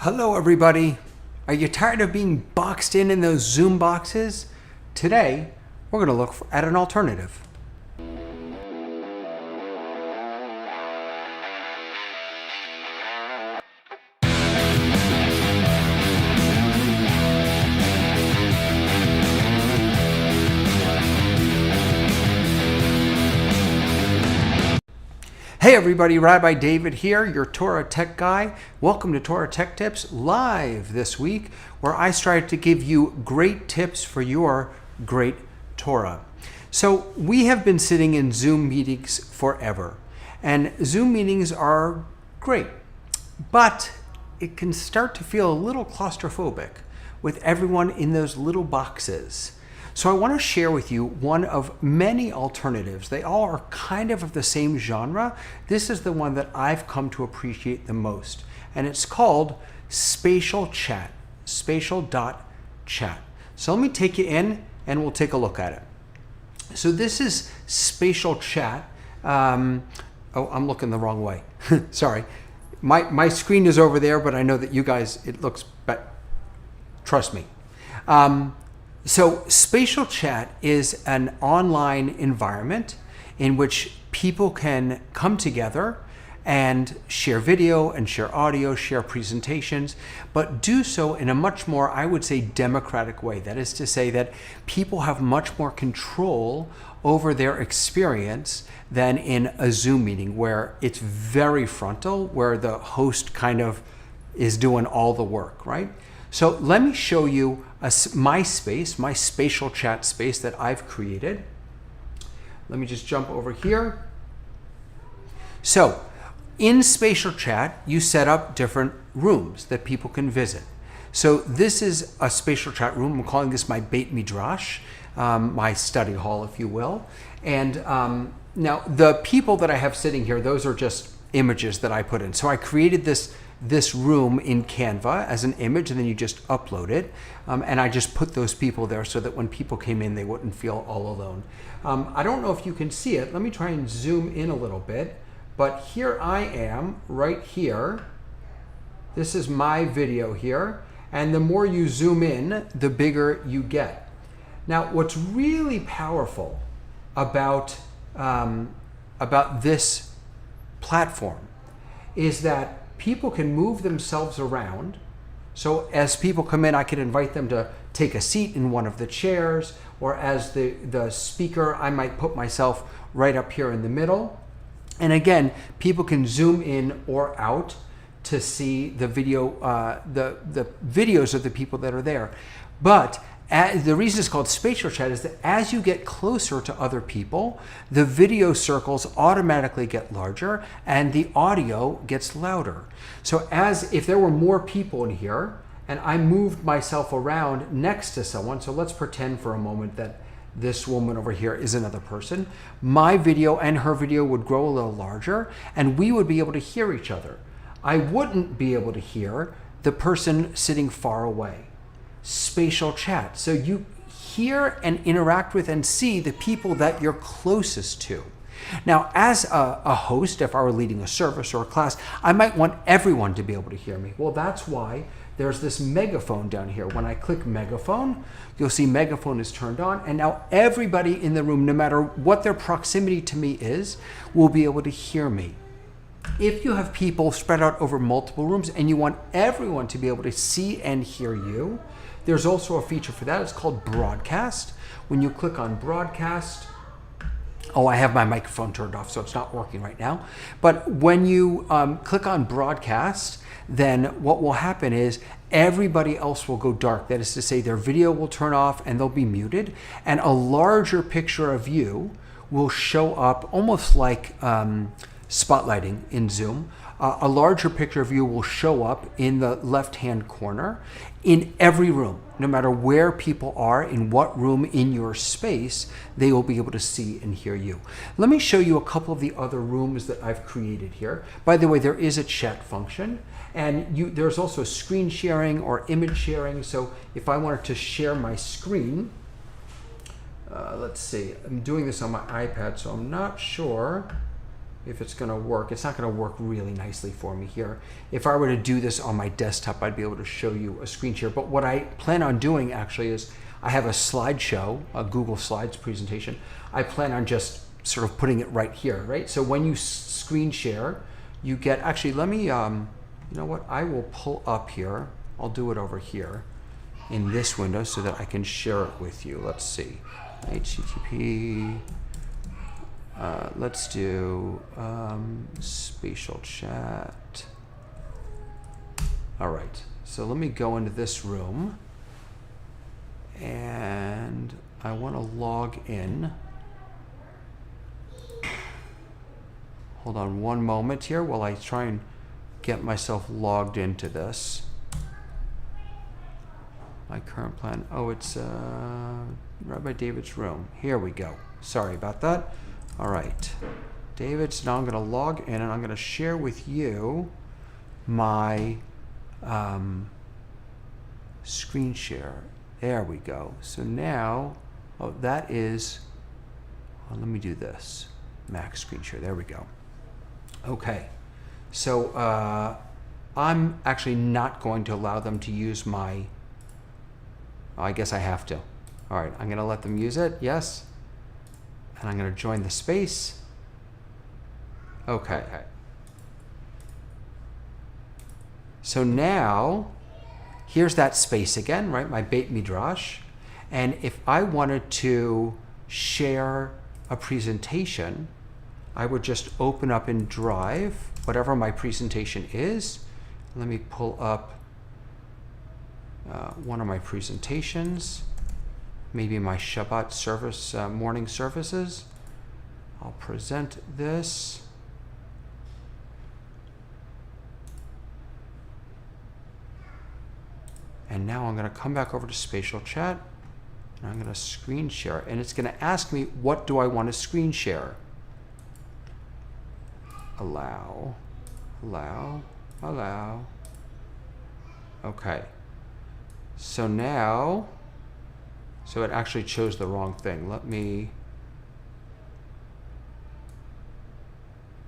Hello everybody. Are you tired of being boxed in those Zoom boxes? Today, we're going to look at an alternative. Hey everybody, Rabbi David here, your Torah tech guy. Welcome to Torah Tech Tips live this week, where I strive to give you great tips for your great Torah. So we have been sitting in Zoom meetings forever, and Zoom meetings are great, but it can start to feel a little claustrophobic with everyone in those little boxes. So I want to share with you one of many alternatives. They all are kind of the same genre. This is the one that I've come to appreciate the most, and it's called Spatial Chat, spatial.chat. So let me take you in and we'll take a look at it. So this is Spatial Chat. Oh, I'm looking the wrong way. Sorry. My screen is over there, but I know that you guys, it looks better. Trust me. So Spatial Chat is an online environment in which people can come together and share video and share audio, share presentations, but do so in a much more, I would say, democratic way. That is to say that people have much more control over their experience than in a Zoom meeting, where it's very frontal, where the host kind of is doing all the work, right? So let me show you my space, my spatial chat space that I've created. Let me just jump over here. So in spatial chat, you set up different rooms that people can visit. So this is a spatial chat room. I'm calling this my Beit Midrash, my study hall, if you will. And now the people that I have sitting here, those are just images that I put in. So I created this room in Canva as an image, and then you just upload it. And I just put those people there so that when people came in, they wouldn't feel all alone. I don't know if you can see it. Let me try and zoom in a little bit. But here I am right here. This is my video here. And the more you zoom in, the bigger you get. Now, what's really powerful about this platform is that people can move themselves around. So as people come in, I can invite them to take a seat in one of the chairs, or as the speaker, I might put myself right up here in the middle. And again, people can zoom in or out to see the video, the videos of the people that are there. But the reason it's called spatial chat is that as you get closer to other people, the video circles automatically get larger and the audio gets louder. So as if there were more people in here and I moved myself around next to someone, so let's pretend for a moment that this woman over here is another person, my video and her video would grow a little larger and we would be able to hear each other. I wouldn't be able to hear the person sitting far away. Spatial chat. So you hear and interact with and see the people that you're closest to. Now, as a host, if I were leading a service or a class, I might want everyone to be able to hear me. Well, that's why there's this megaphone down here. When I click megaphone, you'll see megaphone is turned on, and now everybody in the room, no matter what their proximity to me is, will be able to hear me. If you have people spread out over multiple rooms and you want everyone to be able to see and hear you, there's also a feature for that. It's called broadcast. When you click on broadcast, oh, I have my microphone turned off, so it's not working right now. But when you click on broadcast, then what will happen is everybody else will go dark. That is to say, their video will turn off and they'll be muted, and a larger picture of you will show up, almost like spotlighting in Zoom. A larger picture of you will show up in the left-hand corner in every room. No matter where people are, in what room in your space, they will be able to see and hear you. Let me show you a couple of the other rooms that I've created here. By the way, there is a chat function, and there's also screen sharing or image sharing. So if I wanted to share my screen, let's see, I'm doing this on my iPad, so I'm not sure if it's going to work. It's not going to work really nicely for me here. If I were to do this on my desktop, I'd be able to show you a screen share. But what I plan on doing actually is I have a slideshow, a Google Slides presentation. I plan on just sort of putting it right here, right? So when you screen share, you get, actually, let me, you know what? I will pull up here. I'll do it over here in this window so that I can share it with you. Let's see. HTTP. Let's do spatial chat. All right, so let me go into this room and I want to log in. Hold on one moment here while I try and get myself logged into this. My current plan, oh, it's Rabbi David's room. Here we go. Sorry about that. All right, David, so now I'm going to log in and I'm going to share with you my screen share. There we go. So now, oh, that is, well, let me do this. Max screen share. There we go. Okay, so I'm actually not going to allow them to use my, oh, I guess I have to. All right, I'm going to let them use it. Yes. And I'm going to join the space. Okay. So now, here's that space again, right? My Beit Midrash. And if I wanted to share a presentation, I would just open up in Drive, whatever my presentation is. Let me pull up one of my presentations. Maybe my Shabbat service, morning services. I'll present this. And now I'm going to come back over to spatial chat and I'm going to screen share. And it's going to ask me, what do I want to screen share? Allow, allow, allow. Okay. So now, so it actually chose the wrong thing. Let me,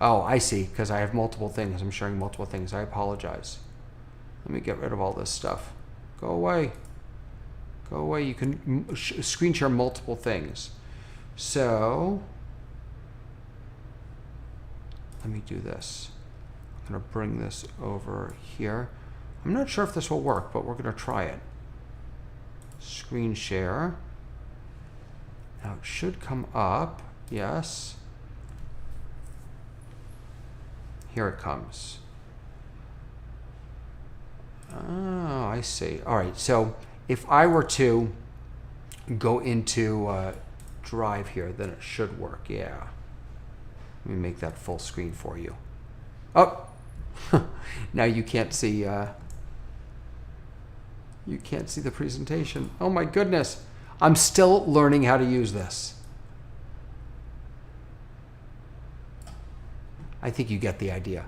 oh, I see, because I have multiple things. I'm sharing multiple things. I apologize. Let me get rid of all this stuff. Go away. Go away. You can screen share multiple things. So let me do this. I'm going to bring this over here. I'm not sure if this will work, but we're going to try it. Screen share. Now it should come up. Yes. Here it comes. Oh, I see. All right. So if I were to go into Drive here, then it should work. Yeah. Let me make that full screen for you. Oh, now you can't see. You can't see the presentation. Oh my goodness. I'm still learning how to use this. I think you get the idea.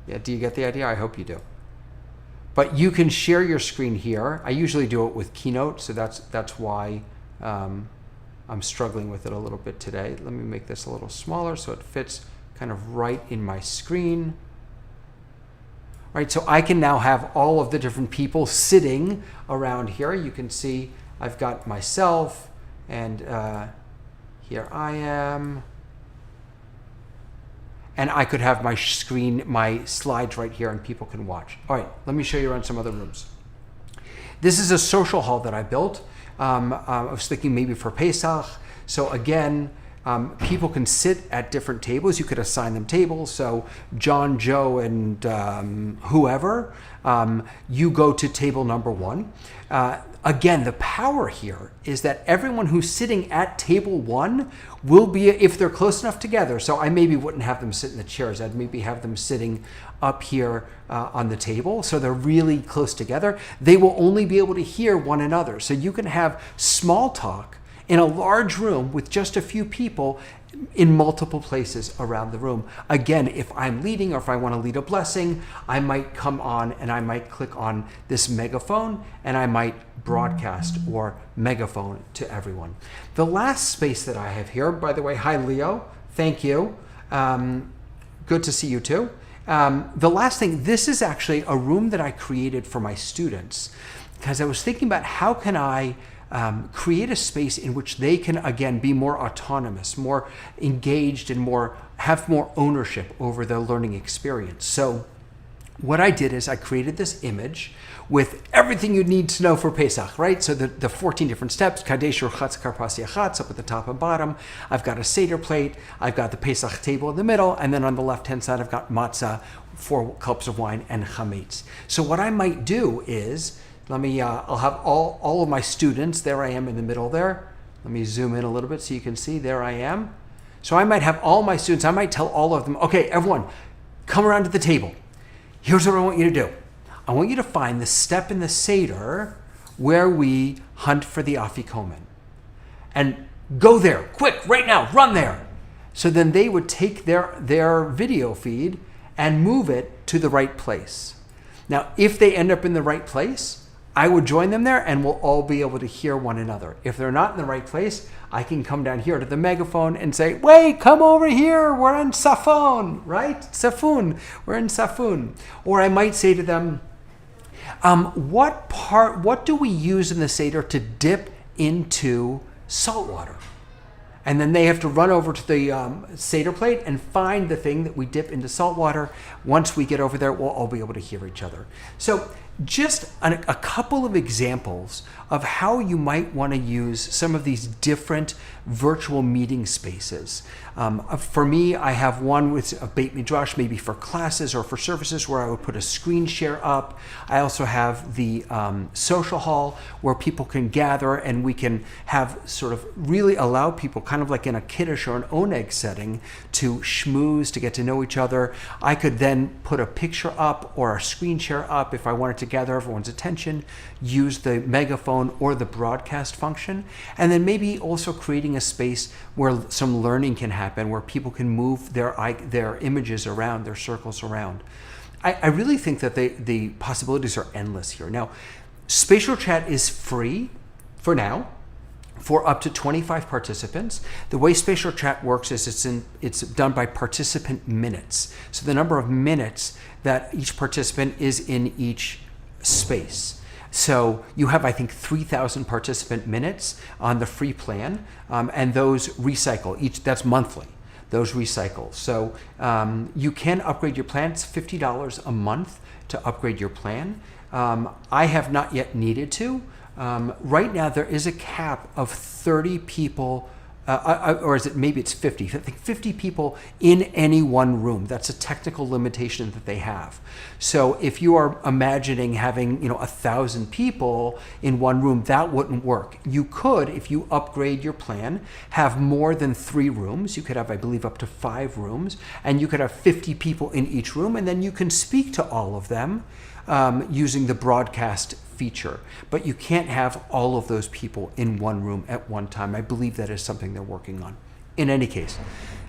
Yeah, do you get the idea? I hope you do. But you can share your screen here. I usually do it with Keynote, so that's why I'm struggling with it a little bit today. Let me make this a little smaller so it fits kind of right in my screen. All right, so I can now have all of the different people sitting around here. You can see I've got myself, and here I am. And I could have my screen, my slides right here, and people can watch. All right, let me show you around some other rooms. This is a social hall that I built. I was thinking maybe for Pesach. So again, people can sit at different tables. You could assign them tables. So John, Joe, and whoever, you go to table number 1. Again, the power here is that everyone who's sitting at table 1 will be, if they're close enough together, so I maybe wouldn't have them sit in the chairs, I'd maybe have them sitting up here on the table, so they're really close together. They will only be able to hear one another. So you can have small talk in a large room with just a few people in multiple places around the room. Again, if I'm leading or if I want to lead a blessing, I might come on and I might click on this megaphone and I might broadcast or megaphone to everyone. The last space that I have here, by the way, hi Leo, thank you. Good to see you too. The last thing, this is actually a room that I created for my students because I was thinking about how can I create a space in which they can, again, be more autonomous, more engaged, and have more ownership over their learning experience. So what I did is I created this image with everything you need to know for Pesach, right? So the 14 different steps, Kadesh Urchatz Karpasi Achatz, up at the top and bottom. I've got a Seder plate. I've got the Pesach table in the middle. And then on the left-hand side, I've got matzah, 4 cups of wine, and chametz. So what I might do is, I'll have all of my students. There I am in the middle there. Let me zoom in a little bit so you can see. There I am. So I might have all my students. I might tell all of them, okay, everyone, come around to the table. Here's what I want you to do. I want you to find the step in the Seder where we hunt for the Afikomen. And go there, quick, right now, run there. So then they would take their video feed and move it to the right place. Now, if they end up in the right place, I would join them there and we'll all be able to hear one another. If they're not in the right place, I can come down here to the megaphone and say, wait, come over here. We're in Safon, right? Safun. We're in Safun. Or I might say to them, what do we use in the Seder to dip into salt water? And then they have to run over to the Seder plate and find the thing that we dip into salt water. Once we get over there, we'll all be able to hear each other. So just a couple of examples of how you might want to use some of these different virtual meeting spaces. For me, I have one with a Beit Midrash, maybe for classes or for services, where I would put a screen share up. I also have the social hall where people can gather and we can have sort of really allow people, kind of like in a kiddush or an oneg setting, to schmooze, to get to know each other. I could then put a picture up or a screen share up if I wanted to gather everyone's attention, use the megaphone or the broadcast function, and then maybe also creating a space where some learning can happen, where people can move their images around, their circles around. I really think that the possibilities are endless here. Now, Spatial Chat is free for now for up to 25 participants. The way Spatial Chat works is it's done by participant minutes. So the number of minutes that each participant is in each space. So you have, I think, 3,000 participant minutes on the free plan, and those recycle. That's monthly. Those recycle. So you can upgrade your plan. It's $50 a month to upgrade your plan. I have not yet needed to. Right now, there is a cap of 30 people, or is it maybe it's 50? I think 50 people in any one room. That's a technical limitation that they have. So if you are imagining having 1,000 people in one room, that wouldn't work. You could, if you upgrade your plan, have more than 3 rooms. You could have, I believe, up to 5 rooms, and you could have 50 people in each room, and then you can speak to all of them using the broadcast feature. But you can't have all of those people in one room at one time. I believe that is something they're working on. In any case,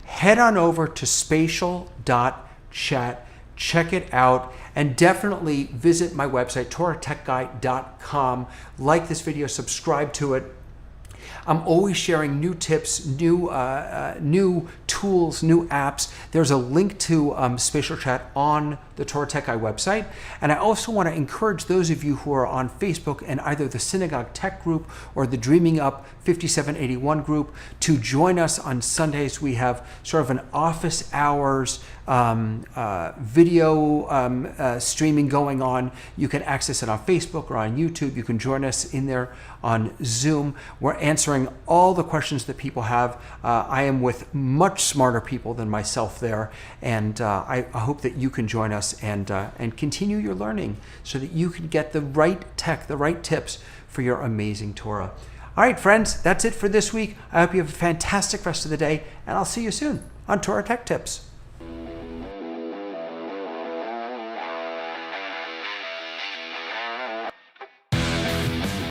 head on over to spatial.chat, check it out, and definitely visit my website, TorahTechGuy.com. Like this video, subscribe to it. I'm always sharing new tips, new tools, new apps. There's a link to Spatial Chat on the Torah Tech Guy website. And I also want to encourage those of you who are on Facebook and either the Synagogue Tech group or the Dreaming Up 5781 group to join us on Sundays. We have sort of an office hours video streaming going on. You can access it on Facebook or on YouTube. You can join us in there on Zoom. We're answering all the questions that people have. I am with much smarter people than myself there, and I hope that you can join us and continue your learning so that you can get the right tech, the right tips for your amazing Torah. All right, friends, that's it for this week. I hope you have a fantastic rest of the day, and I'll see you soon on Torah Tech Tips.